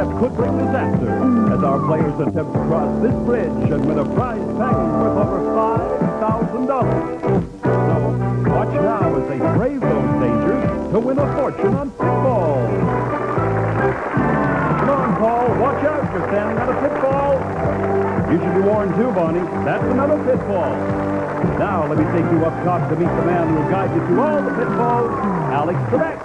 step could bring disaster as our players attempt to cross this bridge and win a prize package worth over $5,000. So, watch now as they brave those dangers to win a fortune on Pitfall. Come on, Paul, watch out. You're standing on a pitfall. You should be warned too, Vonnie. That's another pitfall. Now, let me take you up top to meet the man who will guide you through all the pitfalls, Alex Trebek.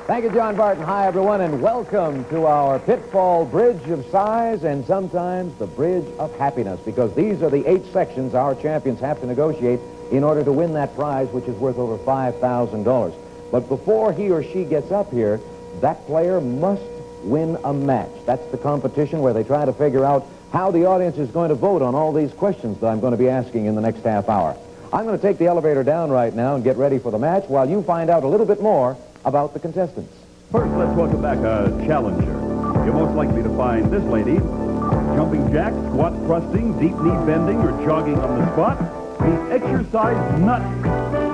Thank you, John Barton. Hi, everyone, and welcome to our Pitfall Bridge of Size and sometimes the Bridge of Happiness, because these are the 8 sections our champions have to negotiate in order to win that prize, which is worth over $5,000. But before he or she gets up here, that player must win a match. That's the competition where they try to figure out how the audience is going to vote on all these questions that I'm going to be asking in the next half hour. I'm going to take the elevator down right now and get ready for the match while you find out a little bit more about the contestants. First, let's welcome back a challenger. You're most likely to find this lady jumping jacks, squat thrusting, deep knee bending, or jogging on the spot. The exercise nut,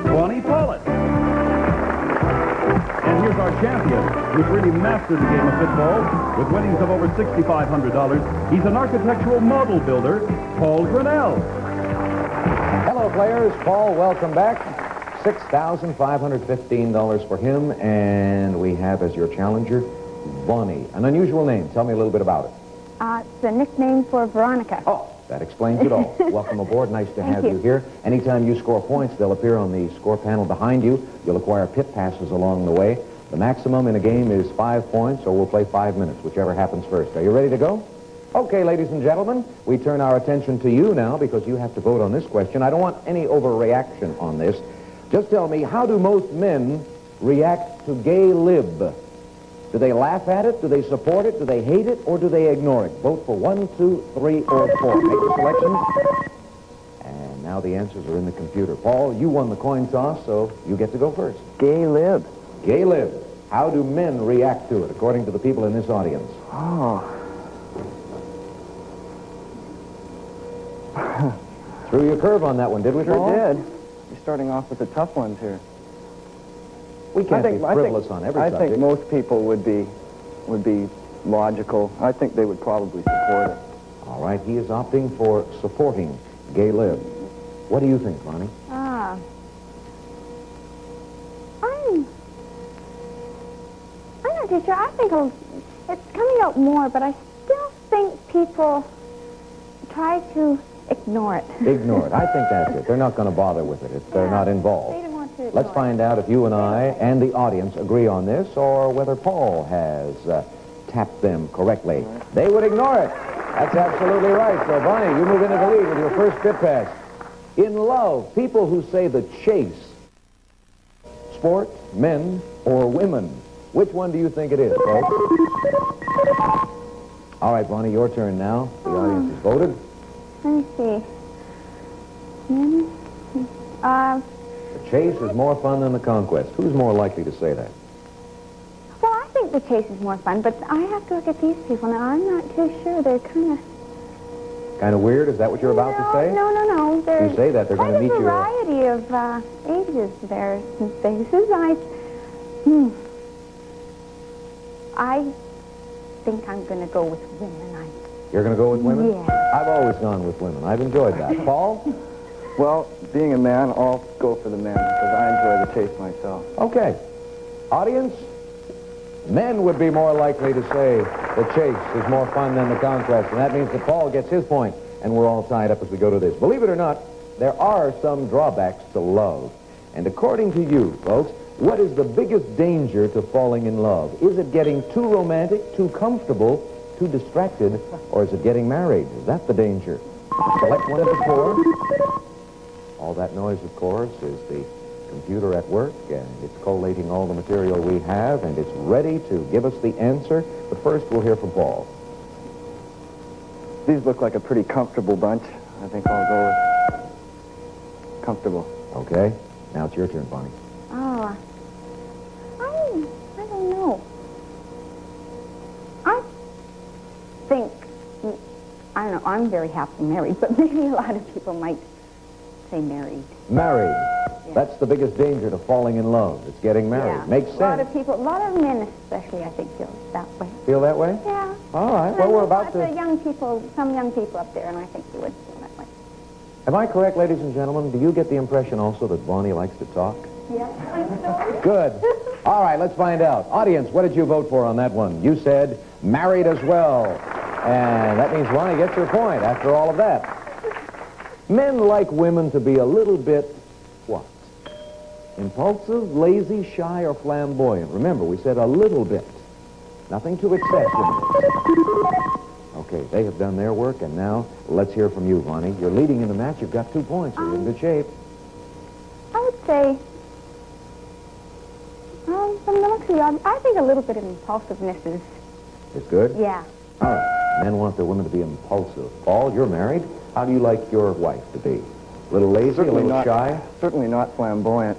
Vonnie. And here's our champion, who's really mastered the game of pitfall with winnings of over $6,500. He's an architectural model builder, Paul Grinnell. Hello, players. Paul, welcome back. $6,515 for him, and we have as your challenger, Vonnie. An unusual name. Tell me a little bit about it. It's a nickname for Veronica. Oh, that explains it all. Welcome aboard. Nice to have you here. Anytime you score points, they'll appear on the score panel behind you. You'll acquire pit passes along the way. The maximum in a game is 5 points, or we'll play 5 minutes, whichever happens first. Are you ready to go? Okay, ladies and gentlemen, we turn our attention to you now because you have to vote on this question. I don't want any overreaction on this. Just tell me, how do most men react to gay lib? Do they laugh at it? Do they support it? Do they hate it? Or do they ignore it? Vote for 1, 2, 3, or 4. Make the selection. And now the answers are in the computer. Paul, you won the coin toss, so you get to go first. Gay lib. Gay lib. How do men react to it, according to the people in this audience? Oh. Threw you a curve on that one, did we, Paul? Sure did. You're starting off with the tough ones here. We can't be frivolous on every subject. I think most people would be logical. I think they would probably support it. All right, he is opting for supporting gay lib. What do you think, Vonnie? I'm not too sure. I think it's coming out more, but I still think people try to ignore it. Ignore it. I think that's it. They're not going to bother with it if they're not involved. They don't want to. Let's find out if you and I and the audience agree on this, or whether Paul has tapped them correctly. They would ignore it. That's absolutely right. So, Vonnie, you move into the lead with your first pit pass. In love, people who say the chase, sport, men, or women, which one do you think it is, folks? All right, Vonnie, your turn now. The audience has voted. Let me see. The chase is more fun than the conquest. Who's more likely to say that? Well, I think the chase is more fun, but I have to look at these people now. I'm not too sure. They're kind of... Kind of weird? Is that what you're about to say? No. If you say that, they're going to meet you... variety of ages there and faces. I think I'm going to go with women. You're going to go with women? Yeah. I've always gone with women. I've enjoyed that. Paul? Well, being a man, I'll go for the men because I enjoy the chase myself. Okay. Audience? Men would be more likely to say the chase is more fun than the conquest, and that means that Paul gets his point, and we're all tied up as we go to this. Believe it or not, there are some drawbacks to love. And according to you, folks, what is the biggest danger to falling in love? Is it getting too romantic, too comfortable, too distracted, or is it getting married? Is that the danger? Select one of the 4. All that noise, of course, is the computer at work, and it's collating all the material we have, and it's ready to give us the answer. But first, we'll hear from Paul. These look like a pretty comfortable bunch. I think I'll go with comfortable. Okay. Now it's your turn, Vonnie. Oh, I don't know. I don't know, I'm very happily married, but maybe a lot of people might say married. Married. Yeah. That's the biggest danger to falling in love. It's getting married. Yeah. Makes sense. A lot of men especially, I think, feel that way. Feel that way? Yeah. All right. Well, we're about The to... young people, some young people up there, and I think you would feel that way. Am I correct, ladies and gentlemen? Do you get the impression also that Vonnie likes to talk? Yes, I'm sorry. Good. All right, let's find out. Audience, what did you vote for on that one? You said married as well. And that means Vonnie gets her point after all of that. Men like women to be a little bit, what? Impulsive, lazy, shy, or flamboyant. Remember, we said a little bit. Nothing to excess. Okay, they have done their work, and now let's hear from you, Vonnie. You're leading in the match. You've got 2 points. You're in good shape. I would say, from the looks of you, I think a little bit of impulsiveness is, It's good? yeah. All right. Men want their women to be impulsive. Paul, you're married. How do you like your wife to be? A little lazy, a little shy? Certainly not flamboyant.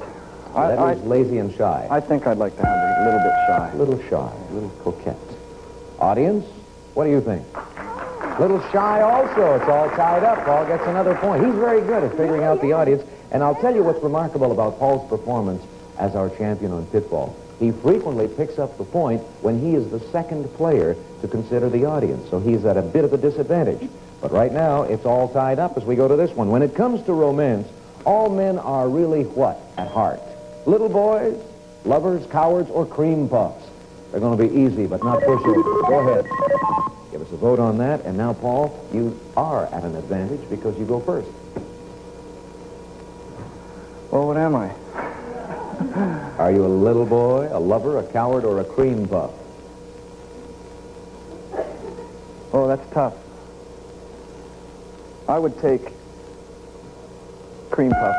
That means lazy and shy. I think I'd like to have her a little bit shy. A little shy, a little coquette. Audience, what do you think? Little shy also. It's all tied up. Paul gets another point. He's very good at figuring out the audience. And I'll tell you what's remarkable about Paul's performance as our champion on Pitfall. He frequently picks up the point when he is the second player to consider the audience. So he's at a bit of a disadvantage. But right now, it's all tied up as we go to this one. When it comes to romance, all men are really what at heart? Little boys, lovers, cowards, or cream puffs? They're going to be easy, but not pushovers. Go ahead. Give us a vote on that. And now, Paul, you are at an advantage because you go first. Well, what am I? Are you a little boy, a lover, a coward, or a cream puff? Oh, that's tough. I would take cream puff.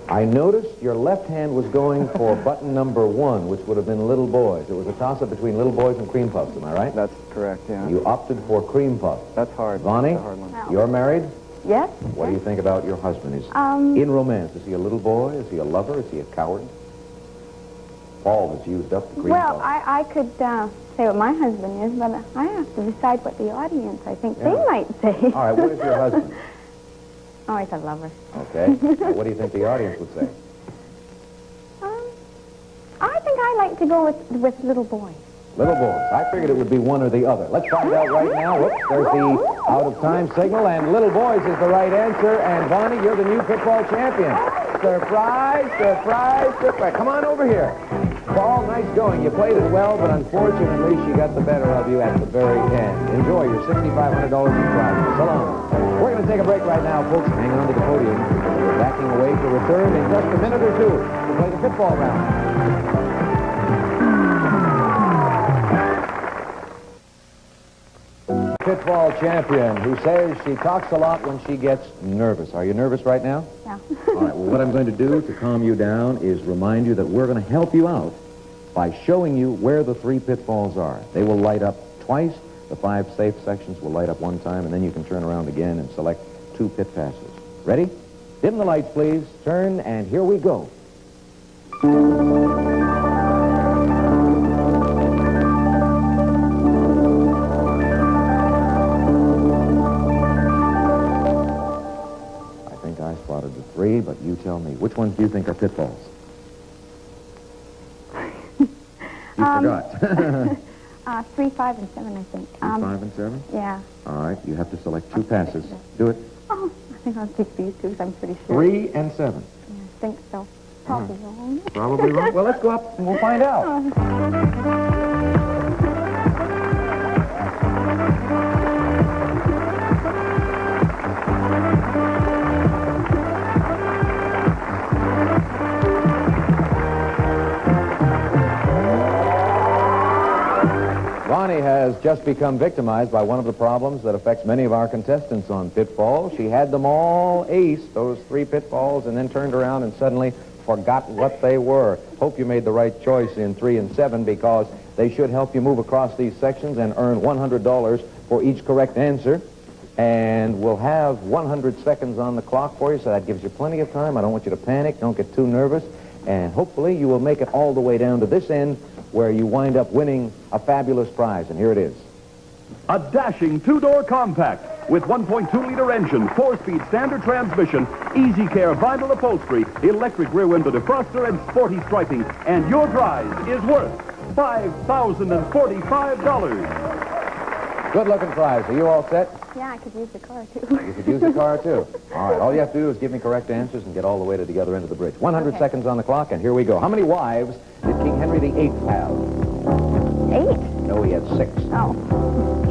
I noticed your left hand was going for button number 1, which would have been little boys. It was a toss-up between little boys and cream puffs, am I right? That's correct, yeah. You opted for cream puff. That's hard. Vonnie, That's a hard one. you're married? Yes? What do you think about your husband? Is in romance, is he a little boy? Is he a lover? Is he a coward? Paul has used up the cream Well, puff. I could say what my husband is, but I have to decide what the audience, I think, they might say. All right, what is your husband? Oh, he's a lover. Okay. Now, what do you think the audience would say? I think I like to go with little boys. Little boys. I figured it would be one or the other. Let's find out right now. Whoops, there's the out-of-time signal, and little boys is the right answer. And Vonnie, you're the new Pitfall champion. Surprise, surprise, surprise. Come on over here. Paul, nice going. You played it well, but unfortunately, she got the better of you at the very end. Enjoy your $6,500 in prizes. So long. We're going to take a break right now, folks. Hang on to the podium. We're backing away to return in just a minute or two to play the Pitfall round. Pitfall champion who says she talks a lot when she gets nervous. Are you nervous right now? Yeah. All right, well, what I'm going to do to calm you down is remind you that we're going to help you out by showing you where the 3 pitfalls are. They will light up twice. The 5 safe sections will light up one time, and then you can turn around again and select 2 pit passes. Ready? Dim the lights, please. Turn, and here we go. I spotted the 3, but you tell me. Which ones do you think are pitfalls? You forgot. 3, 5, and 7, I think. 3, 5, and 7? Yeah. All right, you have to select 2 passes. Do it. Oh, I think I'll take these 2, I'm pretty sure. 3 and 7. Yeah, I think so. Probably wrong. Probably wrong. Well, let's go up and we'll find out. Vonnie has just become victimized by one of the problems that affects many of our contestants on Pitfall. She had them all ace, those 3 pitfalls, and then turned around and suddenly forgot what they were. Hope you made the right choice in 3 and 7 because they should help you move across these sections and earn $100 for each correct answer. And we'll have 100 seconds on the clock for you, so that gives you plenty of time. I don't want you to panic. Don't get too nervous. And hopefully you will make it all the way down to this end where you wind up winning a fabulous prize. And here it is. A dashing 2-door compact with 1.2-liter engine, 4-speed standard transmission, easy care vinyl upholstery, electric rear window defroster, and sporty striping. And your prize is worth $5,045. Good-looking prize. Are you all set? Yeah, I could use the car, too. You could use the car, too. All right, all you have to do is give me correct answers and get all the way to the other end of the bridge. 100 seconds on the clock, and here we go. How many wives did King Henry VIII have? 8? No, he had 6. Oh.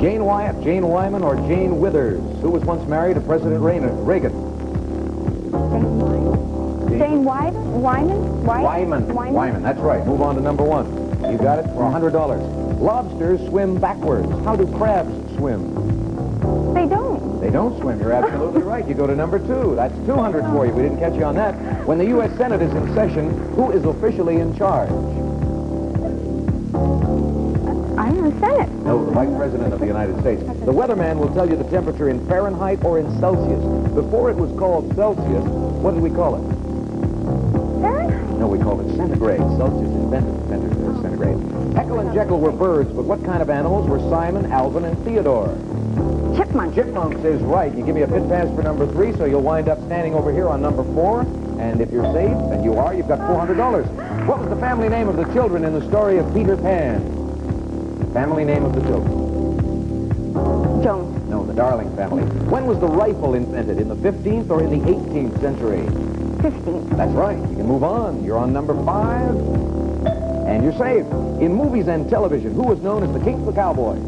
Jane Wyatt, Jane Wyman, or Jane Withers, who was once married to President Reagan? Jane Wyman? Wyman, that's right. Move on to number 1. You got it for $100. Lobsters swim backwards. How do crabs swim? They don't. They don't swim. You're absolutely right. You go to number 2. That's 200 for you. We didn't catch you on that. When the U.S. Senate is in session, who is officially in charge? I'm the Senate. No, the Vice President of the United States. The weatherman will tell you the temperature in Fahrenheit or in Celsius. Before it was called Celsius, what did we call it? Fahrenheit? No, we called it centigrade. Celsius invented centigrade. Heckle and Jekyll were birds, but what kind of animals were Simon, Alvin, and Theodore? Chipmunk. Chipmunks is right. You give me a pit pass for number 3, so you'll wind up standing over here on number 4. And if you're safe, and you are, you've got $400. What was the family name of the children in the story of Peter Pan? Family name of the children. Jones. No, the Darling family. When was the rifle invented? In the 15th or in the 18th century? 15. That's right. You can move on. You're on number 5. And you're safe. In movies and television, who was known as the King of the Cowboys?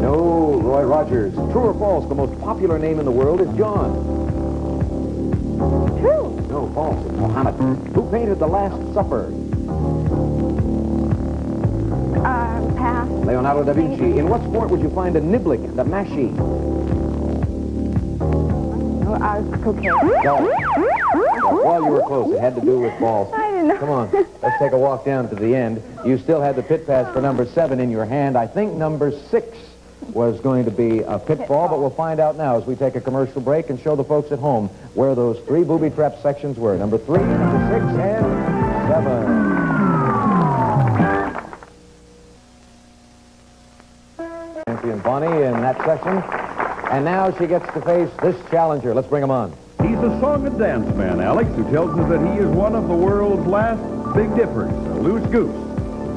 No, Roy Rogers. True or false, the most popular name in the world is John? True. No, false. It's Muhammad. Who painted The Last Supper? Pass. Leonardo da Vinci. In what sport would you find a niblick and a mashie? Cocaine. Golf. Well, you were close. It had to do with balls. I didn't know. Come on. Let's take a walk down to the end. You still had the pit pass for number 7 in your hand. I think number 6 was going to be a pitfall, but we'll find out now as we take a commercial break and show the folks at home where those 3 booby trap sections were. Number 3, number 6, and 7. Champion Vonnie in that section. And now she gets to face this challenger. Let's bring him on. He's a song and dance man, Alex, who tells us that he is one of the world's last big dippers, a loose goose.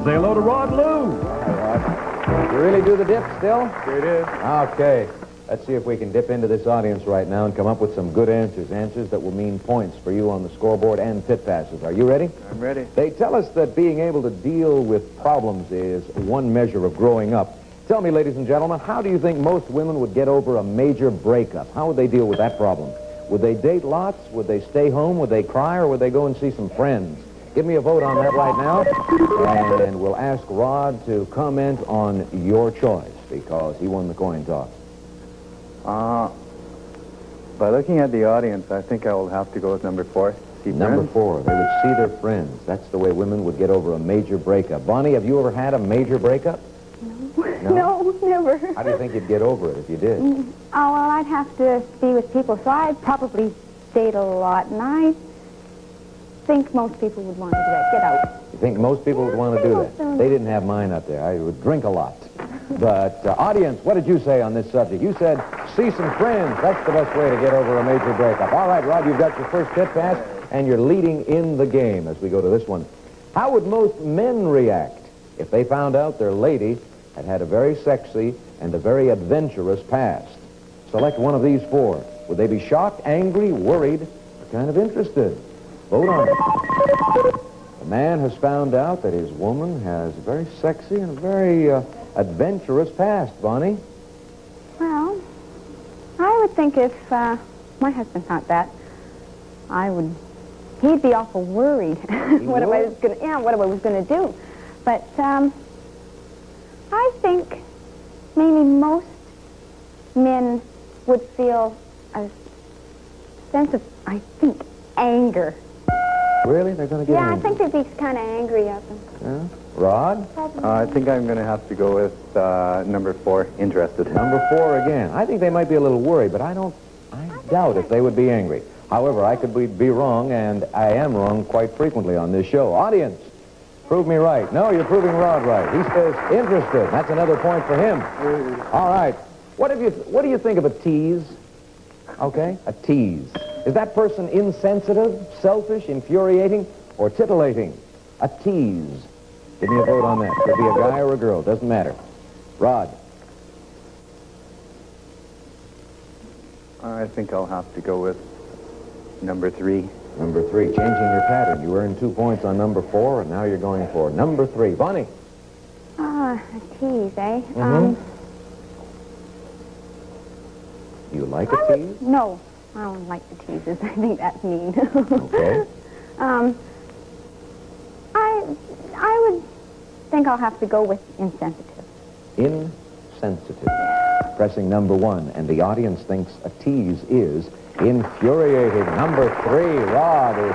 Say hello to Rod Lou. Hi, Rod. You really do the dip still? Sure did. Okay. Let's see if we can dip into this audience right now and come up with some good answers. Answers that will mean points for you on the scoreboard and pit passes. Are you ready? I'm ready. They tell us that being able to deal with problems is one measure of growing up. Tell me, ladies and gentlemen, how do you think most women would get over a major breakup? How would they deal with that problem? Would they date lots? Would they stay home? Would they cry? Or would they go and see some friends? Give me a vote on that right now. And we'll ask Rod to comment on your choice because he won the coin toss. By looking at the audience, I think I will have to go with number 4. See Number friends. 4, they would see their friends. That's the way women would get over a major breakup. Vonnie, have you ever had a major breakup? No? No, never. How do you think you'd get over it if you did? Oh, well, I'd have to be with people, so I'd probably date a lot, and I think most people would want to do that. Get out. You think most people would want to do that? They didn't have mine up there. I would drink a lot. But, audience, what did you say on this subject? You said, see some friends. That's the best way to get over a major breakup. All right, Rod, you've got your first pit pass, and you're leading in the game as we go to this one. How would most men react if they found out their lady had had a very sexy and a very adventurous past? Select one of these 4. Would they be shocked, angry, worried, or kind of interested? Vote on it. The man has found out that his woman has a very sexy and a very adventurous past. Vonnie? Well, I would think if my husband thought that, he'd be awful worried what I was going to do. But I think maybe most men would feel a sense of, anger. Really? They're going to get Yeah, angry? I think they'd be kind of angry at them. Yeah. Rod? I think I'm going to have to go with number 4, interested. Number 4 again. I think they might be a little worried, but I doubt if they would be angry. However, I could be wrong, and I am wrong quite frequently on this show. Audience, prove me right. No, you're proving Rod right. He says interested. That's another point for him. All right. What do you think of a tease? Okay, a tease. Is that person insensitive, selfish, infuriating, or titillating? A tease. Give me a vote on that. Could be a guy or a girl. Doesn't matter. Rod. I think I'll have to go with number 3. Number 3. Changing your pattern. You earned 2 points on number 4, and now you're going for number 3. Vonnie. A tease, eh? You like a tease? No, I don't like the teases. I think that's mean. Okay. I would think I'll have to go with insensitive. Insensitive. Pressing number 1, and the audience thinks a tease is infuriating. Number 3, Rod is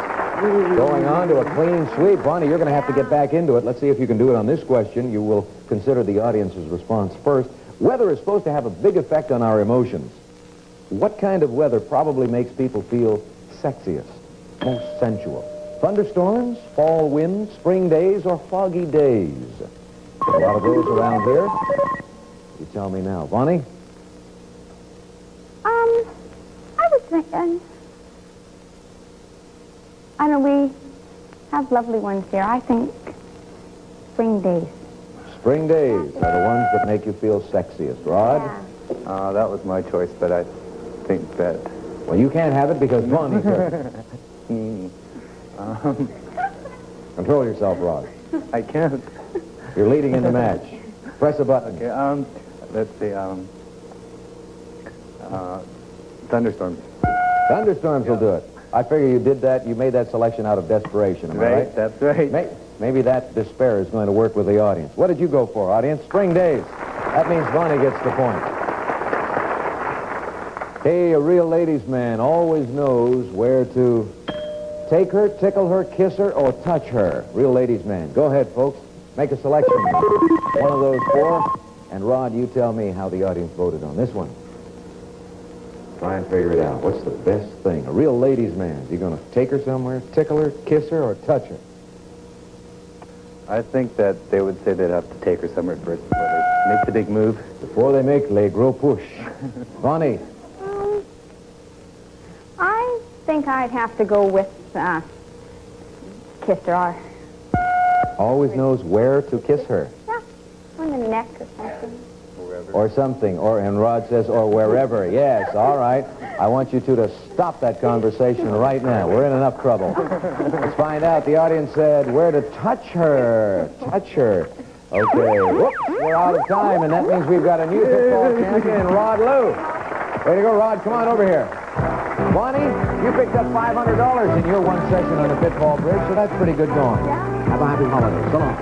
going on to a clean sweep. Vonnie, you're going to have to get back into it. Let's see if you can do it on this question. You will consider the audience's response first. Weather is supposed to have a big effect on our emotions. What kind of weather probably makes people feel sexiest, most sensual? Thunderstorms, fall winds, spring days, or foggy days? There's a lot of those around here. You tell me now. Vonnie? I would think, I know we have lovely ones here. I think spring days. Spring days are the ones that make you feel sexiest. Rod? Yeah. That was my choice, but I think that... Well, you can't have it because Vonnie's here. Control yourself, Rod. I can't. You're leading in the match. Press a button. Okay, let's see, thunderstorms. Thunderstorms will do it. I figure you did that, you made that selection out of desperation, am I right? That's right. Maybe that despair is going to work with the audience. What did you go for, audience? Spring days. That means Vonnie gets the point. Hey, a real ladies' man always knows where to take her, tickle her, kiss her, or touch her. Real ladies' man. Go ahead, folks. Make a selection. One of those 4. And Rod, you tell me how the audience voted on this one. Try and figure it out. What's the best thing? A real ladies' man. Is he going to take her somewhere, tickle her, kiss her, or touch her? I think that they would say they'd have to take her somewhere first before they make the big move. Before they make les gros push. Vonnie. I think I'd have to go with kiss her. Always knows where to kiss her. Yeah, on the neck or something. Or something. And Rod says, or wherever. Yes, all right. I want you two to stop that conversation right now. We're in enough trouble. Let's find out. The audience said where to touch her. Touch her. Okay. Whoops, we're out of time, and that means we've got a new Pitfall champion, Rod Lou. Way to go, Rod. Come on over here. Vonnie, you picked up $500 in your one session on the Pitfall Bridge, so that's pretty good going. Yeah. Have a happy holiday. So long.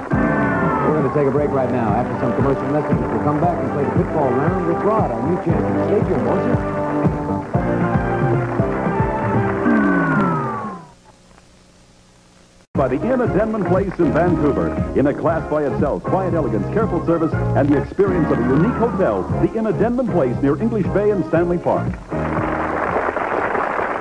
We're going to take a break right now. After some commercial messages, we'll come back and play the Pitfall round with Rod, our new champion. Stay tuned, won't you? By the Inn at Denman Place in Vancouver. In a class by itself, quiet elegance, careful service, and the experience of a unique hotel, the Inn at Denman Place near English Bay and Stanley Park.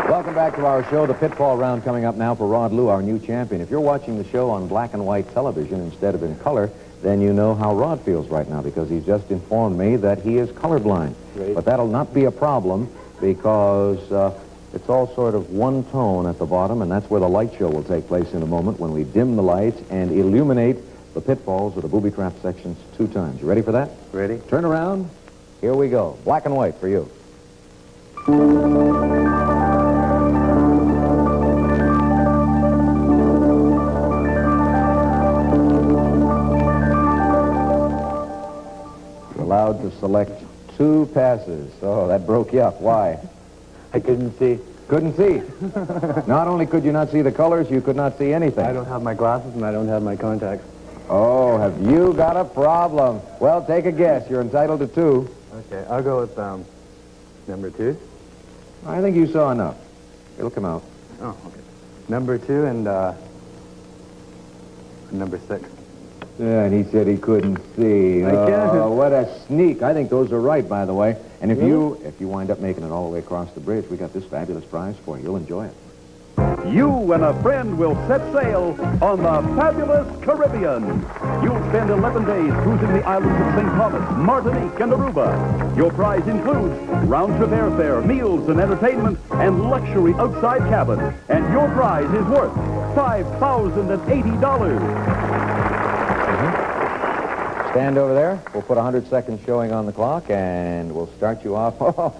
Welcome back to our show, the Pitfall round coming up now for Rod Lou, our new champion. If you're watching the show on black and white television instead of in color, then you know how Rod feels right now because he's just informed me that he is colorblind. Great. But that'll not be a problem because it's all sort of one tone at the bottom, and that's where the light show will take place in a moment when we dim the lights and illuminate the pitfalls or the booby trap sections 2 times. You ready for that? Ready? Turn around. Here we go. Black and white for you. Allowed to select 2 passes. Oh, that broke you up. Why? I couldn't see. Couldn't see. Not only could you not see the colors, you could not see anything. I don't have my glasses and I don't have my contacts. Oh, have you got a problem? Well, take a guess. You're entitled to 2. Okay, I'll go with number 2. I think you saw enough. It'll come out. Oh, okay. Number 2 and number 6. Yeah, and he said he couldn't see. I can't. Oh, what a sneak. I think those are right, by the way. And if you wind up making it all the way across the bridge, we got this fabulous prize for you. You'll enjoy it. You and a friend will set sail on the fabulous Caribbean. You'll spend 11 days cruising the islands of St. Thomas, Martinique, and Aruba. Your prize includes round-trip airfare, meals and entertainment, and luxury outside cabin. And your prize is worth $5,080. Stand over there. We'll put 100 seconds showing on the clock, and we'll start you off. Oh,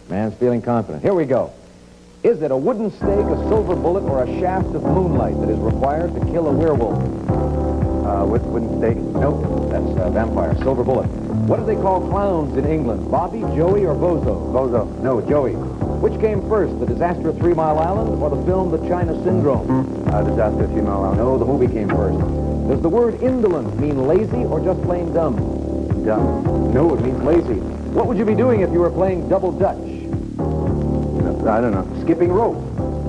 man's feeling confident. Here we go. Is it a wooden stake, a silver bullet, or a shaft of moonlight that is required to kill a werewolf? Wooden stake? Nope, that's a vampire. Silver bullet. What do they call clowns in England? Bobby, Joey, or Bozo? Bozo. No, Joey. Which came first, the disaster at 3 Mile Island or the film The China Syndrome? Disaster at 3 Mile Island. No, the movie came first. Does the word indolent mean lazy or just plain dumb? Dumb. No, it means lazy. What would you be doing if you were playing double dutch? I don't know. Skipping rope.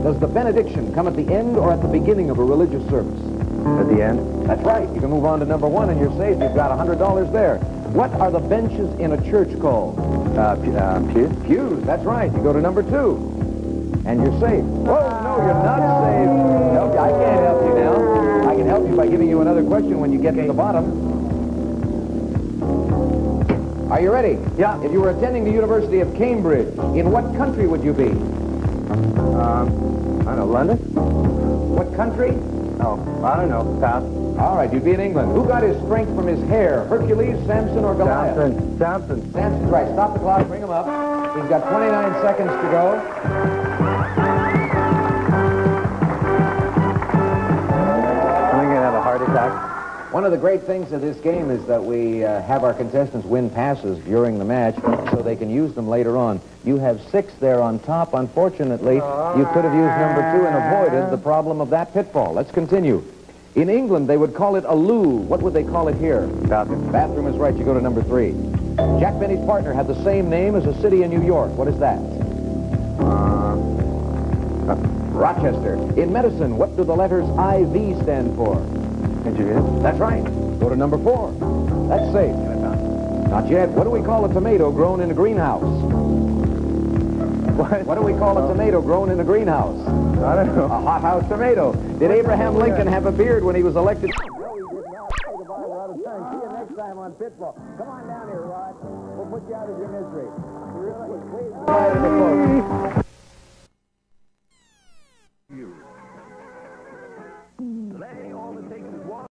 Does the benediction come at the end or at the beginning of a religious service? At the end? That's right. You can move on to number 1 and you're safe. You've got $100 there. What are the benches in a church called? Pews? Pews. That's right. You go to number 2. And you're safe. Oh, no, you're not safe. I can't help you now. I can help you by giving you another question when you get to the bottom. Are you ready? Yeah. If you were attending the University of Cambridge, in what country would you be? I don't know, London? What country? Oh, I don't know. Pass. All right, you'd be in England. Who got his strength from his hair? Hercules, Samson, or Goliath? Samson. Samson's right. Stop the clock. Bring him up. He's got 29 seconds to go. I'm going to have a heart attack. One of the great things of this game is that we have our contestants win passes during the match so they can use them later on. You have 6 there on top. Unfortunately, you could have used number 2 and avoided the problem of that pitfall. Let's continue. In England, they would call it a loo. What would they call it here? Bathroom. Bathroom is right. You go to number 3. Jack Benny's partner had the same name as a city in New York. What is that? Rochester. In medicine, what do the letters IV stand for? Intravenous? That's right. Go to number 4. That's safe. Not yet. What do we call a tomato grown in a greenhouse? What do we call a tomato grown in a greenhouse? I don't know. A hothouse tomato. Did Abraham Lincoln have a beard when he was elected? No, he did not. Say goodbye, we're out of time. See you next time on Pitfall. Come on down here, Rod. We'll put you out of your misery. Really? Please. Bye to the folks.